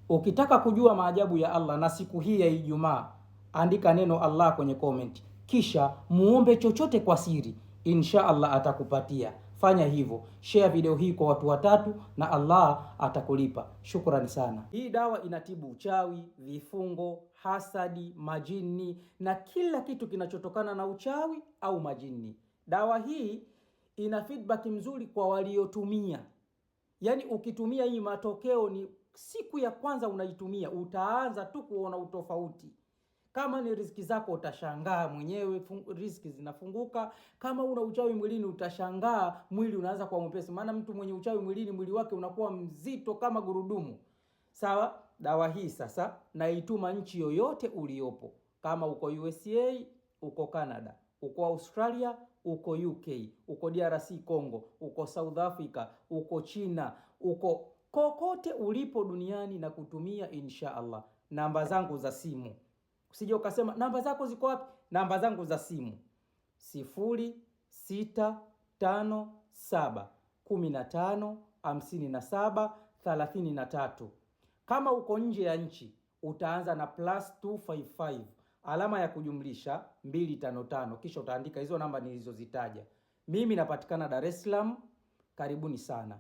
Ukitaka kujua maajabu ya Allah na siku hii ya Ijumaa, andika neno Allah kwenye comment, kisha muombe chochote kwa siri, insha Allah atakupatia. Fanya hivyo, share video hii kwa watu watatu na Allah atakulipa. Shukrani sana. Hii dawa inatibu uchawi, vifungo, hasadi, majini na kila kitu kinachotokana na uchawi au majini. Dawa hii ina feedback mzuri kwa waliotumia. Yaani ukitumia hii, matokeo ni siku ya kwanza unaitumia utaanza tu kuona utofauti. Kama ni riziki zako utashangaa mwenyewe, riziki zinafunguka. Kama una uchawi mwilini utashangaa mwili unaanza kuwa mwepesi. Maana mtu mwenye uchawi mwilini, mwili wake unakuwa mzito kama gurudumu. Sawa? Dawa hii sasa naituma nchi yoyote uliopo. Kama uko USA, uko Canada, uko Australia, uko UK, uko DRC Congo, uko South Africa, uko China, uko kokote ulipo duniani na kutumia insha Allah. Namba zangu za simu, usije ukasema namba zako ziko wapi? Namba zangu za simu 0657155733. Kama uko nje ya nchi utaanza na +255 alama ya kujumlisha 255, kisha utaandika hizo namba nilizozitaja. Mimi napatikana Dar es Salaam. Karibuni sana.